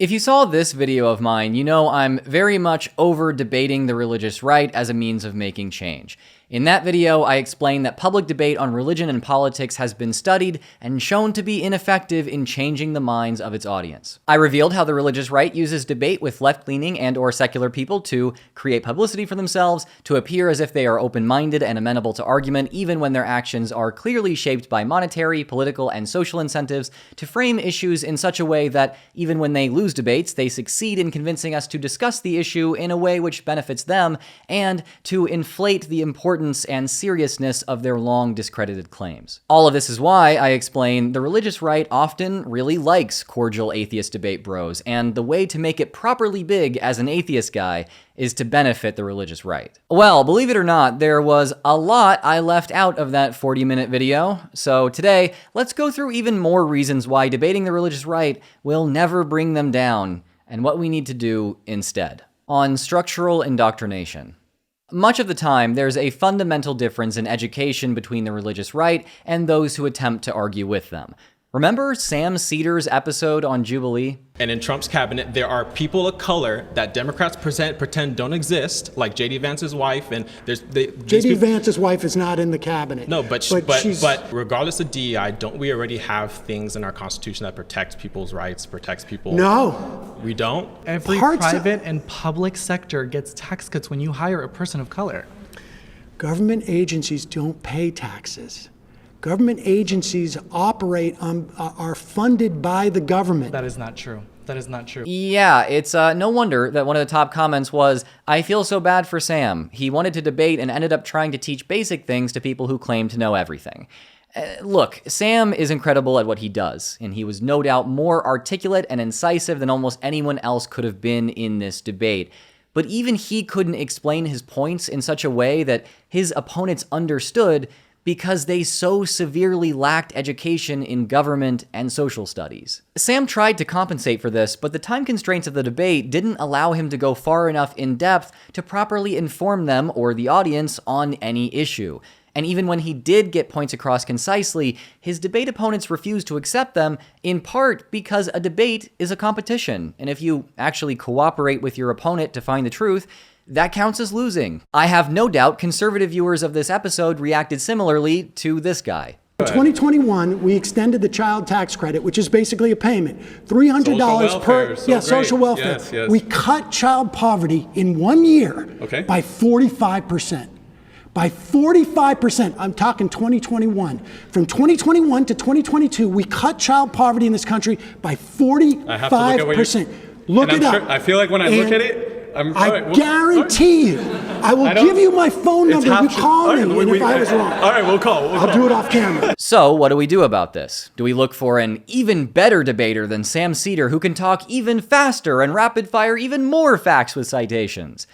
If you saw this video of mine, you know I'm very much over debating the religious right as a means of making change. In that video, I explained that public debate on religion and politics has been studied and shown to be ineffective in changing the minds of its audience. I revealed how the religious right uses debate with left-leaning and/or secular people to create publicity for themselves, to appear as if they are open-minded and amenable to argument even when their actions are clearly shaped by monetary, political, and social incentives, to frame issues in such a way that even when they lose debates, they succeed in convincing us to discuss the issue in a way which benefits them, and to inflate the importance and seriousness of their long discredited claims. All of this is why I explain the religious right often really likes cordial atheist debate bros, and the way to make it properly big as an atheist guy is to benefit the religious right. Well, believe it or not, there was a lot I left out of that 40-minute video, so today, let's go through even more reasons why debating the religious right will never bring them down, and what we need to do instead. On structural indoctrination. Much of the time, there's a fundamental difference in education between the religious right and those who attempt to argue with them. Remember Sam Cedar's episode on Jubilee? And in Trump's cabinet, there are people of color that Democrats pretend don't exist, like J.D. Vance's wife, and J.D. Vance's wife is not in the cabinet. No, but regardless of DEI, don't we already have things in our Constitution that protects people's rights, protects people? No. We don't? Every private and public sector gets tax cuts when you hire a person of color. Government agencies don't pay taxes. Government agencies operate are funded by the government. That is not true. That is not true. Yeah, it's no wonder that one of the top comments was, "I feel so bad for Sam. He wanted to debate and ended up trying to teach basic things to people who claim to know everything." Look, Sam is incredible at what he does, and he was no doubt more articulate and incisive than almost anyone else could have been in this debate. But even he couldn't explain his points in such a way that his opponents understood, because they so severely lacked education in government and social studies. Sam tried to compensate for this, but the time constraints of the debate didn't allow him to go far enough in depth to properly inform them or the audience on any issue. And even when he did get points across concisely, his debate opponents refused to accept them, in part because a debate is a competition, and if you actually cooperate with your opponent to find the truth, that counts as losing. I have no doubt conservative viewers of this episode reacted similarly to this guy. In 2021, we extended the child tax credit, which is basically a payment, $300 per social welfare. Yes. We cut child poverty in 1 year by 45%. By 45%, I'm talking 2021. From 2021 to 2022, we cut child poverty in this country by 45%. Look it up. I feel like when I look at it, I guarantee you, I will give you my phone number. You call me, and if I was wrong. All right, we'll call. I'll do it off camera. So what do we do about this? Do we look for an even better debater than Sam Cedar who can talk even faster and rapid fire even more facts with citations?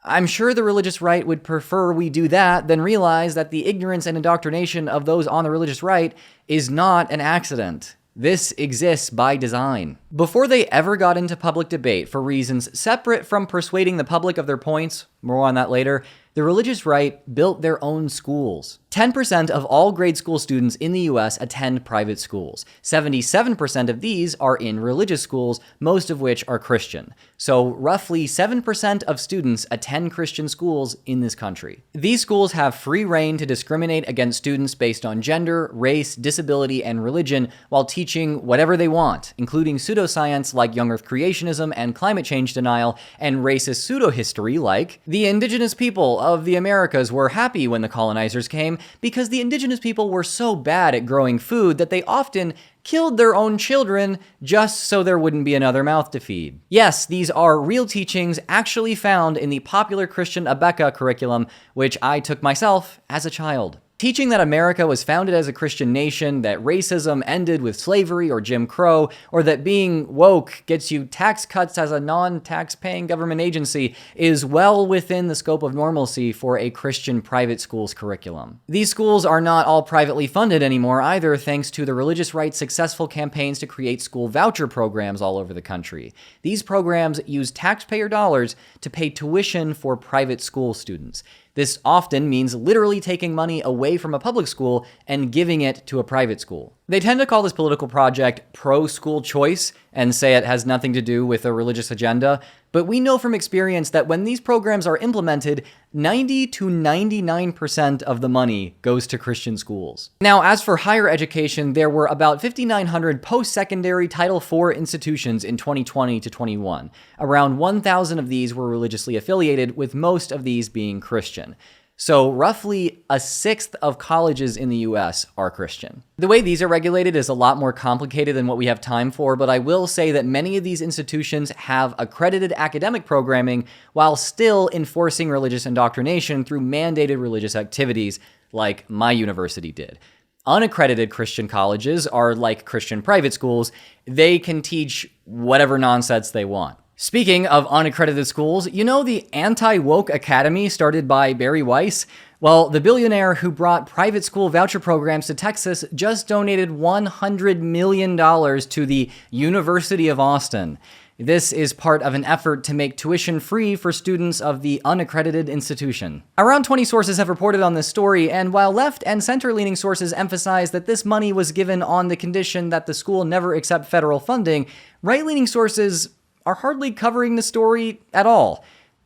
I'm sure the religious right would prefer we do that than realize that the ignorance and indoctrination of those on the religious right is not an accident. This exists by design. Before they ever got into public debate for reasons separate from persuading the public of their points, more on that later, the religious right built their own schools. 10% of all grade school students in the US attend private schools. 77% of these are in religious schools, most of which are Christian. So roughly 7% of students attend Christian schools in this country. These schools have free rein to discriminate against students based on gender, race, disability, and religion while teaching whatever they want, including pseudoscience like young earth creationism and climate change denial, and racist pseudo-history like the indigenous people of the Americas were happy when the colonizers came because the indigenous people were so bad at growing food that they often killed their own children just so there wouldn't be another mouth to feed. Yes, these are real teachings actually found in the popular Christian Abeka curriculum, which I took myself as a child. Teaching that America was founded as a Christian nation, that racism ended with slavery or Jim Crow, or that being woke gets you tax cuts as a non-tax-paying government agency is well within the scope of normalcy for a Christian private schools curriculum. These schools are not all privately funded anymore either, thanks to the religious right's successful campaigns to create school voucher programs all over the country. These programs use taxpayer dollars to pay tuition for private school students. This often means literally taking money away from a public school and giving it to a private school. They tend to call this political project pro-school choice and say it has nothing to do with a religious agenda, but we know from experience that when these programs are implemented, 90 to 99% of the money goes to Christian schools. Now, as for higher education, there were about 5,900 post-secondary Title IV institutions in 2020 to 21. Around 1,000 of these were religiously affiliated, with most of these being Christian. So roughly a sixth of colleges in the US are Christian. The way these are regulated is a lot more complicated than what we have time for, but I will say that many of these institutions have accredited academic programming while still enforcing religious indoctrination through mandated religious activities like my university did. Unaccredited Christian colleges are like Christian private schools. They can teach whatever nonsense they want. Speaking of unaccredited schools, you know the Anti-Woke Academy started by Barry Weiss? Well, the billionaire who brought private school voucher programs to Texas just donated $100 million to the University of Austin. This is part of an effort to make tuition free for students of the unaccredited institution. Around 20 sources have reported on this story, and while left and center-leaning sources emphasize that this money was given on the condition that the school never accept federal funding, right-leaning sources are hardly covering the story at all.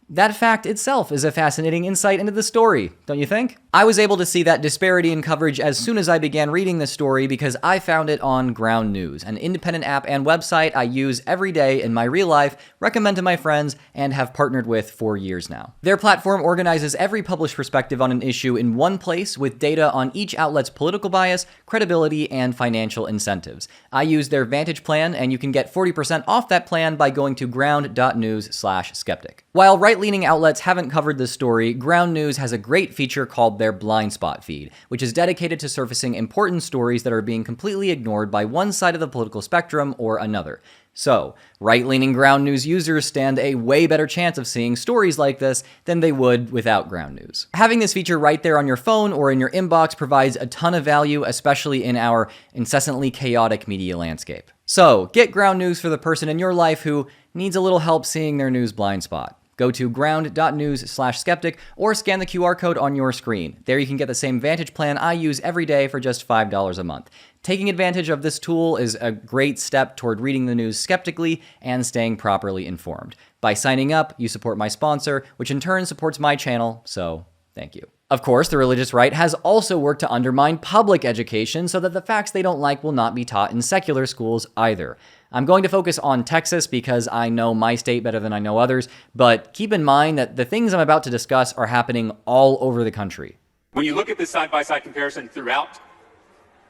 That fact itself is a fascinating insight into the story, don't you think? I was able to see that disparity in coverage as soon as I began reading the story because I found it on Ground News, an independent app and website I use every day in my real life, recommend to my friends, and have partnered with for years now. Their platform organizes every published perspective on an issue in one place with data on each outlet's political bias, credibility, and financial incentives. I use their Vantage plan, and you can get 40% off that plan by going to ground.news/skeptic. While right-leaning outlets haven't covered this story, Ground News has a great feature called their blind spot feed, which is dedicated to surfacing important stories that are being completely ignored by one side of the political spectrum or another. So, right-leaning Ground News users stand a way better chance of seeing stories like this than they would without Ground News. Having this feature right there on your phone or in your inbox provides a ton of value, especially in our incessantly chaotic media landscape. So, get Ground News for the person in your life who needs a little help seeing their news blind spot. Go to ground.news/skeptic or scan the QR code on your screen. There you can get the same Vantage plan I use every day for just $5 a month. Taking advantage of this tool is a great step toward reading the news skeptically and staying properly informed. By signing up, you support my sponsor, which in turn supports my channel, so thank you. Of course, the religious right has also worked to undermine public education so that the facts they don't like will not be taught in secular schools either. I'm going to focus on Texas because I know my state better than I know others, but keep in mind that the things I'm about to discuss are happening all over the country. When you look at this side-by-side comparison throughout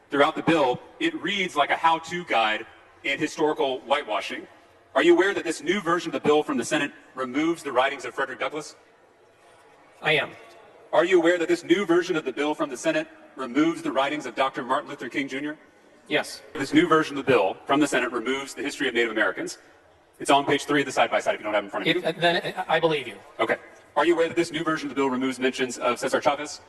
the bill, it reads like a how-to guide in historical whitewashing. Are you aware that this new version of the bill from the Senate removes the writings of Frederick Douglass? I am. Are you aware that this new version of the bill from the Senate removes the writings of Dr. Martin Luther King Jr.? Yes. This new version of the bill from the Senate removes the history of Native Americans. It's on page 3 of the side-by-side if you don't have it in front of you. Then I believe you. Okay. Are you aware that this new version of the bill removes mentions of Cesar Chavez?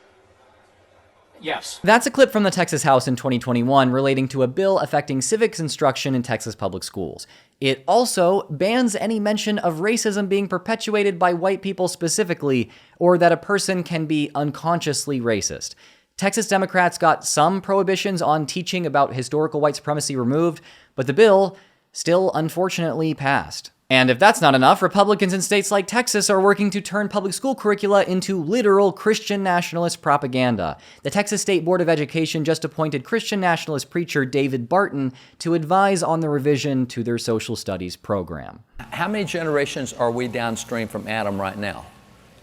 Yes. That's a clip from the Texas House in 2021 relating to a bill affecting civics instruction in Texas public schools. It also bans any mention of racism being perpetuated by white people specifically, or that a person can be unconsciously racist. Texas Democrats got some prohibitions on teaching about historical white supremacy removed, but the bill still unfortunately passed. And if that's not enough, Republicans in states like Texas are working to turn public school curricula into literal Christian nationalist propaganda. The Texas State Board of Education just appointed Christian nationalist preacher David Barton to advise on the revision to their social studies program. How many generations are we downstream from Adam right now?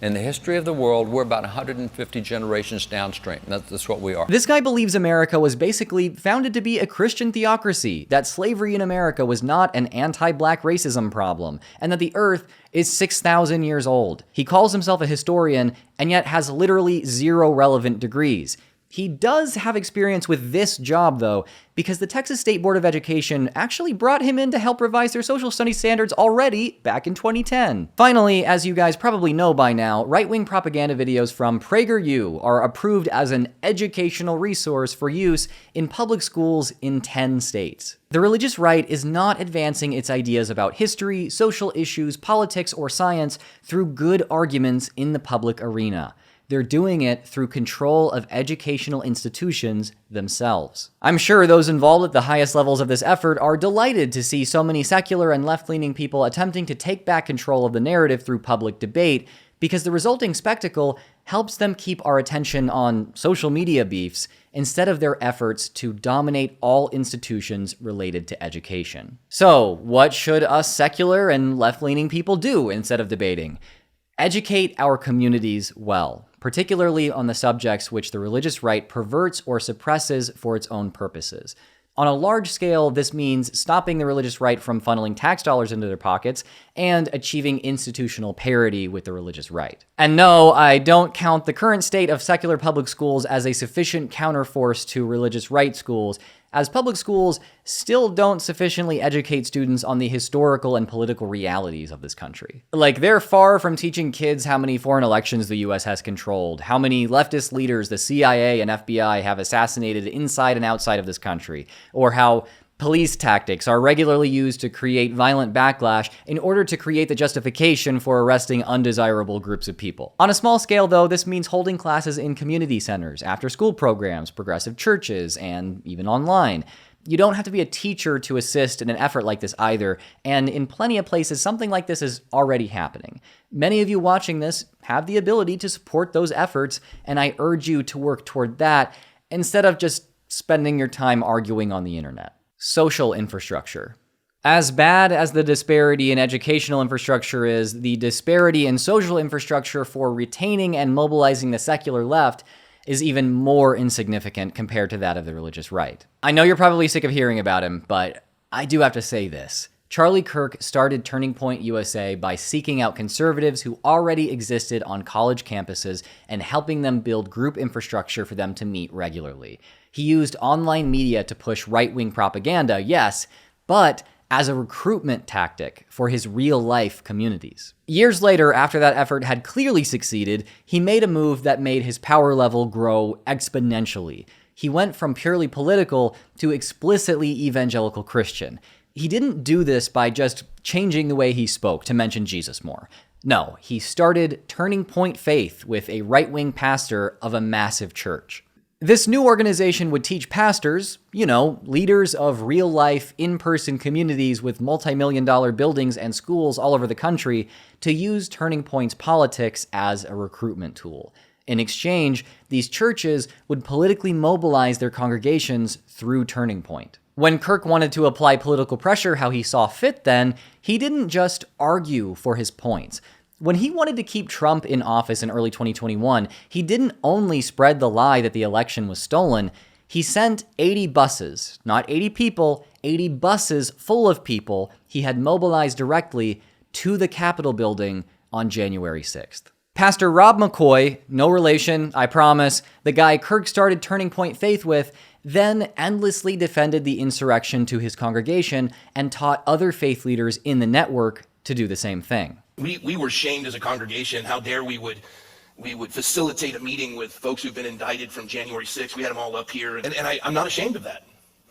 In the history of the world, we're about 150 generations downstream. That's what we are. This guy believes America was basically founded to be a Christian theocracy, that slavery in America was not an anti-black racism problem, and that the earth is 6,000 years old. He calls himself a historian, and yet has literally 0 relevant degrees. He does have experience with this job, though, because the Texas State Board of Education actually brought him in to help revise their social studies standards already back in 2010. Finally, as you guys probably know by now, right-wing propaganda videos from PragerU are approved as an educational resource for use in public schools in 10 states. The religious right is not advancing its ideas about history, social issues, politics, or science through good arguments in the public arena. They're doing it through control of educational institutions themselves. I'm sure those involved at the highest levels of this effort are delighted to see so many secular and left-leaning people attempting to take back control of the narrative through public debate, because the resulting spectacle helps them keep our attention on social media beefs instead of their efforts to dominate all institutions related to education. So, what should us secular and left-leaning people do instead of debating? Educate our communities well, particularly on the subjects which the religious right perverts or suppresses for its own purposes. On a large scale, this means stopping the religious right from funneling tax dollars into their pockets and achieving institutional parity with the religious right. And no, I don't count the current state of secular public schools as a sufficient counterforce to religious right schools, as public schools still don't sufficiently educate students on the historical and political realities of this country. Like, they're far from teaching kids how many foreign elections the US has controlled, how many leftist leaders the CIA and FBI have assassinated inside and outside of this country, or how police tactics are regularly used to create violent backlash in order to create the justification for arresting undesirable groups of people. On a small scale, though, this means holding classes in community centers, after-school programs, progressive churches, and even online. You don't have to be a teacher to assist in an effort like this either, and in plenty of places, something like this is already happening. Many of you watching this have the ability to support those efforts, and I urge you to work toward that instead of just spending your time arguing on the internet. Social infrastructure. As bad as the disparity in educational infrastructure is, the disparity in social infrastructure for retaining and mobilizing the secular left is even more insignificant compared to that of the religious right. I know you're probably sick of hearing about him, but I do have to say this. Charlie Kirk started Turning Point USA by seeking out conservatives who already existed on college campuses and helping them build group infrastructure for them to meet regularly. He used online media to push right-wing propaganda, yes, but as a recruitment tactic for his real-life communities. Years later, after that effort had clearly succeeded, he made a move that made his power level grow exponentially. He went from purely political to explicitly evangelical Christian. He didn't do this by just changing the way he spoke to mention Jesus more. No, he started Turning Point Faith with a right-wing pastor of a massive church. This new organization would teach pastors, leaders of real-life, in-person communities with multi-million-dollar buildings and schools all over the country, to use Turning Point's politics as a recruitment tool. In exchange, these churches would politically mobilize their congregations through Turning Point. When Kirk wanted to apply political pressure how he saw fit then, he didn't just argue for his points. When he wanted to keep Trump in office in early 2021, he didn't only spread the lie that the election was stolen, he sent 80 buses, not 80 people, 80 buses full of people he had mobilized directly to the Capitol building on January 6th. Pastor Rob McCoy, no relation, I promise, the guy Kirk started Turning Point Faith with, then endlessly defended the insurrection to his congregation and taught other faith leaders in the network to do the same thing. We were shamed as a congregation. How dare we would facilitate a meeting with folks who've been indicted from January 6th. We had them all up here, and I'm not ashamed of that.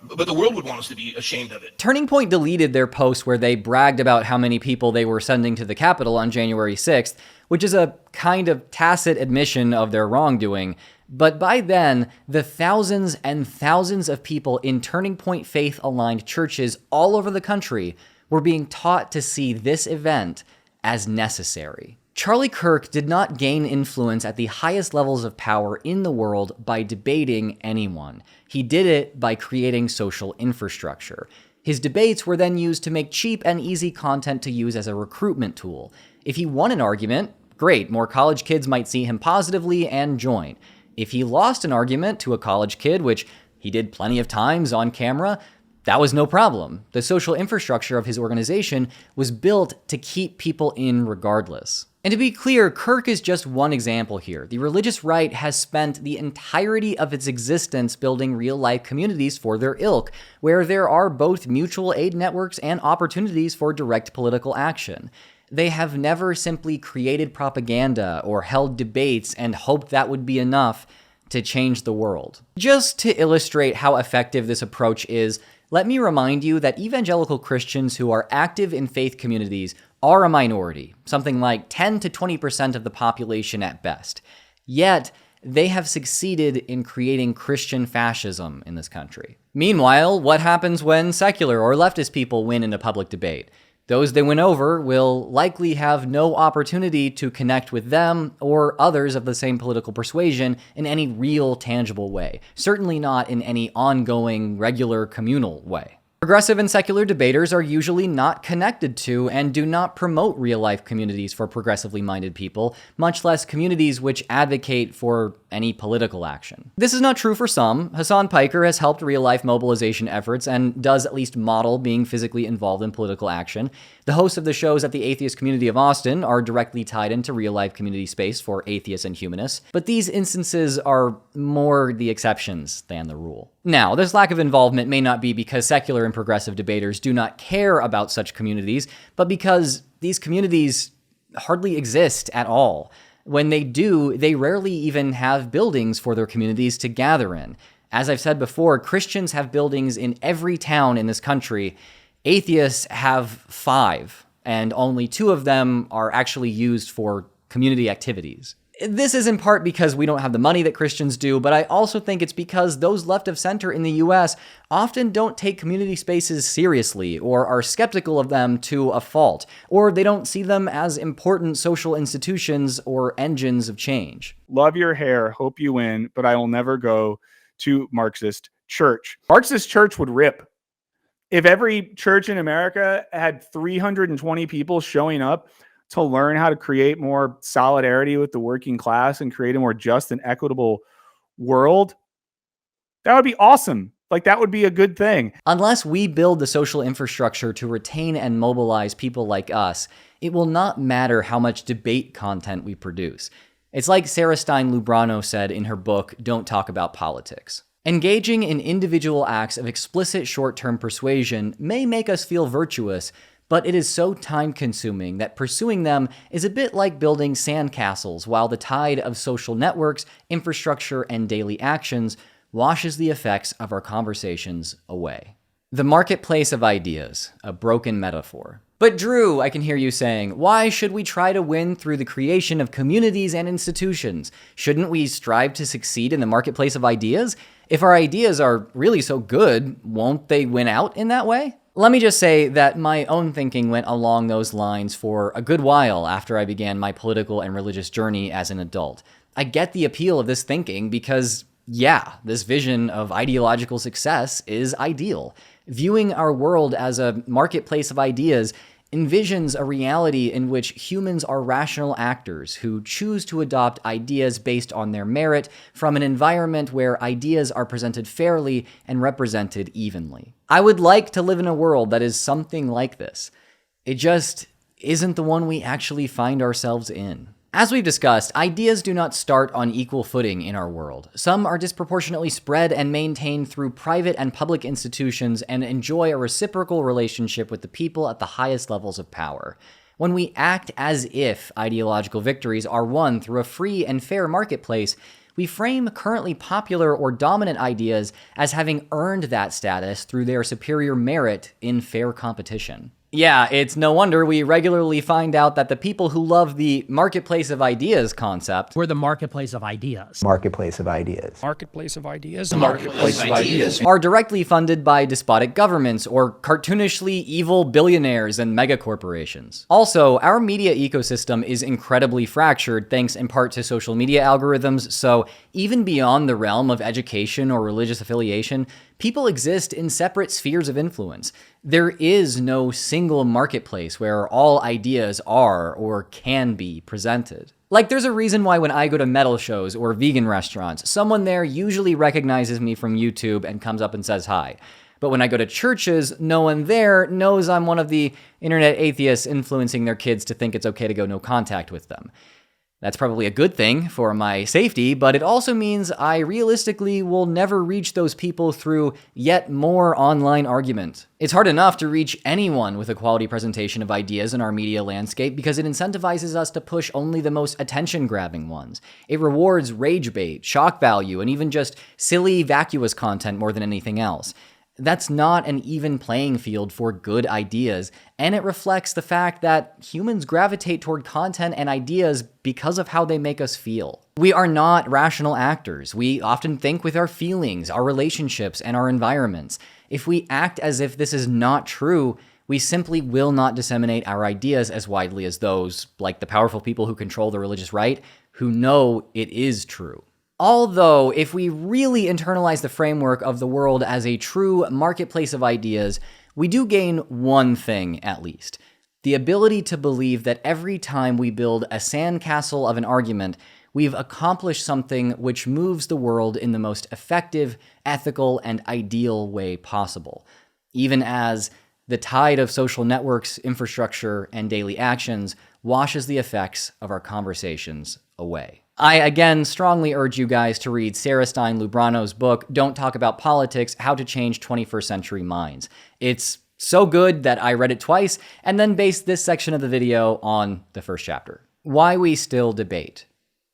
But the world would want us to be ashamed of it. Turning Point deleted their post where they bragged about how many people they were sending to the Capitol on January 6th, which is a kind of tacit admission of their wrongdoing. But by then, the thousands and thousands of people in Turning Point faith-aligned churches all over the country were being taught to see this event as necessary. Charlie Kirk did not gain influence at the highest levels of power in the world by debating anyone. He did it by creating social infrastructure. His debates were then used to make cheap and easy content to use as a recruitment tool. If he won an argument, great, more college kids might see him positively and join. If he lost an argument to a college kid, which he did plenty of times on camera, that was no problem. The social infrastructure of his organization was built to keep people in regardless. And to be clear, Kirk is just one example here. The religious right has spent the entirety of its existence building real-life communities for their ilk, where there are both mutual aid networks and opportunities for direct political action. They have never simply created propaganda or held debates and hoped that would be enough to change the world. Just to illustrate how effective this approach is, let me remind you that evangelical Christians who are active in faith communities are a minority, something like 10 to 20% of the population at best. Yet, they have succeeded in creating Christian fascism in this country. Meanwhile, what happens when secular or leftist people win in a public debate? Those they win over will likely have no opportunity to connect with them or others of the same political persuasion in any real, tangible way. Certainly not in any ongoing, regular, communal way. Progressive and secular debaters are usually not connected to and do not promote real-life communities for progressively minded people, much less communities which advocate for any political action. This is not true for some. Hassan Piker has helped real-life mobilization efforts and does at least model being physically involved in political action. The hosts of the shows at the atheist community of Austin are directly tied into real-life community space for atheists and humanists, but these instances are more the exceptions than the rule. Now, this lack of involvement may not be because secular and progressive debaters do not care about such communities, but because these communities hardly exist at all. When they do, they rarely even have buildings for their communities to gather in. As I've said before, Christians have buildings in every town in this country. Atheists have 5, and only 2 of them are actually used for community activities. This is in part because we don't have the money that Christians do, but I also think it's because those left of center in the US often don't take community spaces seriously, or are skeptical of them to a fault, or they don't see them as important social institutions or engines of change. Love your hair, hope you win, but I will never go to Marxist church. Marxist church would rip. If every church in America had 320 people showing up to learn how to create more solidarity with the working class and create a more just and equitable world, that would be awesome. Like, that would be a good thing. Unless we build the social infrastructure to retain and mobilize people like us, it will not matter how much debate content we produce. It's like Sarah Stein Lubrano said in her book, Don't Talk About Politics. Engaging in individual acts of explicit short-term persuasion may make us feel virtuous, but it is so time-consuming that pursuing them is a bit like building sandcastles while the tide of social networks, infrastructure, and daily actions washes the effects of our conversations away. The marketplace of ideas, a broken metaphor. But Drew, I can hear you saying, why should we try to win through the creation of communities and institutions? Shouldn't we strive to succeed in the marketplace of ideas? If our ideas are really so good, won't they win out in that way? Let me just say that my own thinking went along those lines for a good while after I began my political and religious journey as an adult. I get the appeal of this thinking because, yeah, this vision of ideological success is ideal. Viewing our world as a marketplace of ideas envisions a reality in which humans are rational actors who choose to adopt ideas based on their merit from an environment where ideas are presented fairly and represented evenly. I would like to live in a world that is something like this. It just isn't the one we actually find ourselves in. As we've discussed, ideas do not start on equal footing in our world. Some are disproportionately spread and maintained through private and public institutions and enjoy a reciprocal relationship with the people at the highest levels of power. When we act as if ideological victories are won through a free and fair marketplace, we frame currently popular or dominant ideas as having earned that status through their superior merit in fair competition. Yeah, it's no wonder we regularly find out that the people who love the marketplace of ideas concept, we're the marketplace of ideas. Marketplace of ideas. Marketplace of ideas. Marketplace of ideas. are directly funded by despotic governments or cartoonishly evil billionaires and megacorporations. Also, our media ecosystem is incredibly fractured thanks in part to social media algorithms, so even beyond the realm of education or religious affiliation, people exist in separate spheres of influence. There is no single marketplace where all ideas are or can be presented. Like, there's a reason why when I go to metal shows or vegan restaurants, someone there usually recognizes me from YouTube and comes up and says hi. But when I go to churches, no one there knows I'm one of the internet atheists influencing their kids to think it's okay to go no contact with them. That's probably a good thing for my safety, but it also means I realistically will never reach those people through yet more online argument. It's hard enough to reach anyone with a quality presentation of ideas in our media landscape because it incentivizes us to push only the most attention-grabbing ones. It rewards rage bait, shock value, and even just silly, vacuous content more than anything else. That's not an even playing field for good ideas, and it reflects the fact that humans gravitate toward content and ideas because of how they make us feel. We are not rational actors. We often think with our feelings, our relationships, and our environments. If we act as if this is not true, we simply will not disseminate our ideas as widely as those, like the powerful people who control the religious right, who know it is true. Although, if we really internalize the framework of the world as a true marketplace of ideas, we do gain one thing at least. The ability to believe that every time we build a sandcastle of an argument, we've accomplished something which moves the world in the most effective, ethical, and ideal way possible. Even as the tide of social networks, infrastructure, and daily actions washes the effects of our conversations away. I again strongly urge you guys to read Sarah Stein Lubrano's book, Don't Talk About Politics, How to Change 21st Century Minds. It's so good that I read it twice and then based this section of the video on the first chapter. Why we still debate.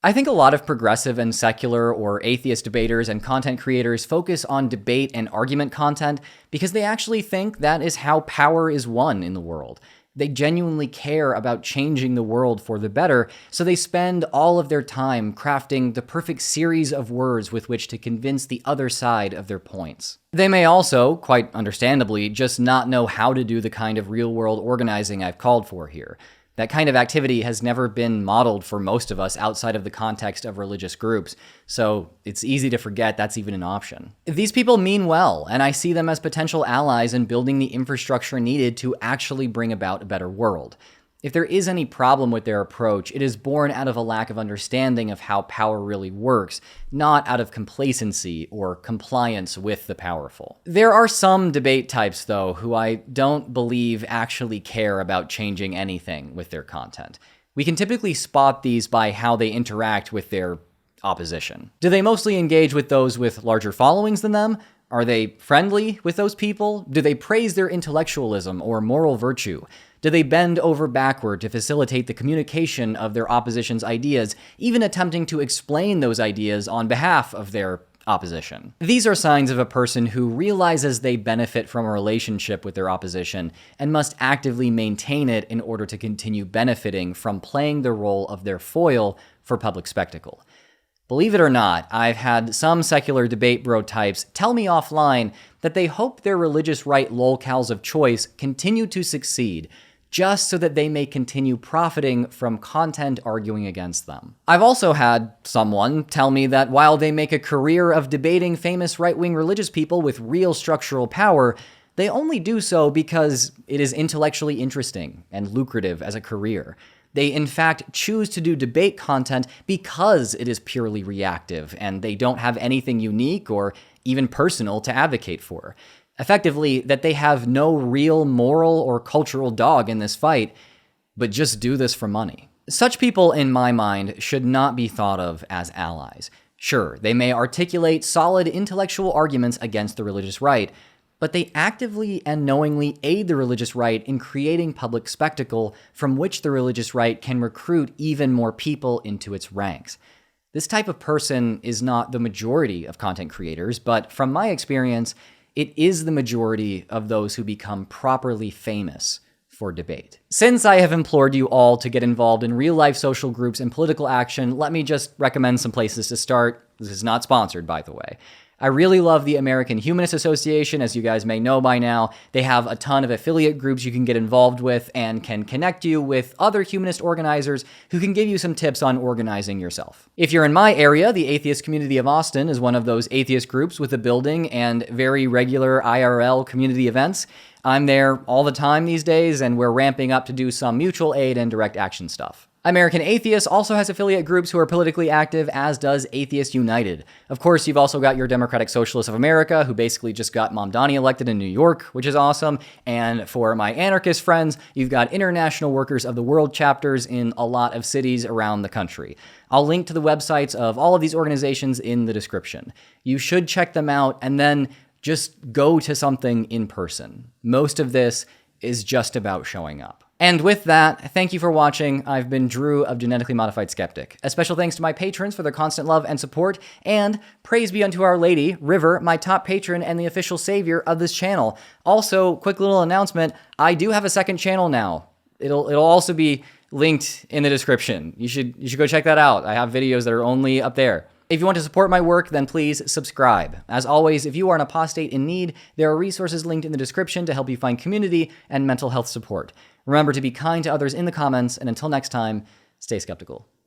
I think a lot of progressive and secular or atheist debaters and content creators focus on debate and argument content because they actually think that is how power is won in the world. They genuinely care about changing the world for the better, so they spend all of their time crafting the perfect series of words with which to convince the other side of their points. They may also, quite understandably, just not know how to do the kind of real-world organizing I've called for here. That kind of activity has never been modeled for most of us outside of the context of religious groups, so it's easy to forget that's even an option. These people mean well, and I see them as potential allies in building the infrastructure needed to actually bring about a better world. If there is any problem with their approach, it is born out of a lack of understanding of how power really works, not out of complacency or compliance with the powerful. There are some debate types, though, who I don't believe actually care about changing anything with their content. We can typically spot these by how they interact with their opposition. Do they mostly engage with those with larger followings than them? Are they friendly with those people? Do they praise their intellectualism or moral virtue? Do they bend over backward to facilitate the communication of their opposition's ideas, even attempting to explain those ideas on behalf of their opposition? These are signs of a person who realizes they benefit from a relationship with their opposition and must actively maintain it in order to continue benefiting from playing the role of their foil for public spectacle. Believe it or not, I've had some secular debate bro types tell me offline that they hope their religious right lolcows of choice continue to succeed, just so that they may continue profiting from content arguing against them. I've also had someone tell me that while they make a career of debating famous right-wing religious people with real structural power, they only do so because it is intellectually interesting and lucrative as a career. They, in fact, choose to do debate content because it is purely reactive and they don't have anything unique or even personal to advocate for. Effectively, that they have no real moral or cultural dog in this fight, but just do this for money. Such people, in my mind, should not be thought of as allies. Sure, they may articulate solid intellectual arguments against the religious right, but they actively and knowingly aid the religious right in creating public spectacle from which the religious right can recruit even more people into its ranks. This type of person is not the majority of content creators, but from my experience, it is the majority of those who become properly famous for debate. Since I have implored you all to get involved in real-life social groups and political action, let me just recommend some places to start. This is not sponsored, by the way. I really love the American Humanist Association, as you guys may know by now. They have a ton of affiliate groups you can get involved with and can connect you with other humanist organizers who can give you some tips on organizing yourself. If you're in my area, the Atheist Community of Austin is one of those atheist groups with a building and very regular IRL community events. I'm there all the time these days, and we're ramping up to do some mutual aid and direct action stuff. American Atheists also has affiliate groups who are politically active, as does Atheist United. Of course, you've also got your Democratic Socialists of America, who basically just got Mamdani elected in New York, which is awesome. And for my anarchist friends, you've got International Workers of the World chapters in a lot of cities around the country. I'll link to the websites of all of these organizations in the description. You should check them out and then just go to something in person. Most of this is just about showing up. And with that, thank you for watching. I've been Drew of Genetically Modified Skeptic. A special thanks to my patrons for their constant love and support, and praise be unto Our Lady, River, my top patron and the official savior of this channel. Also, quick little announcement, I do have a second channel now. It'll also be linked in the description. You should go check that out. I have videos that are only up there. If you want to support my work, then please subscribe. As always, if you are an apostate in need, there are resources linked in the description to help you find community and mental health support. Remember to be kind to others in the comments, and until next time, stay skeptical.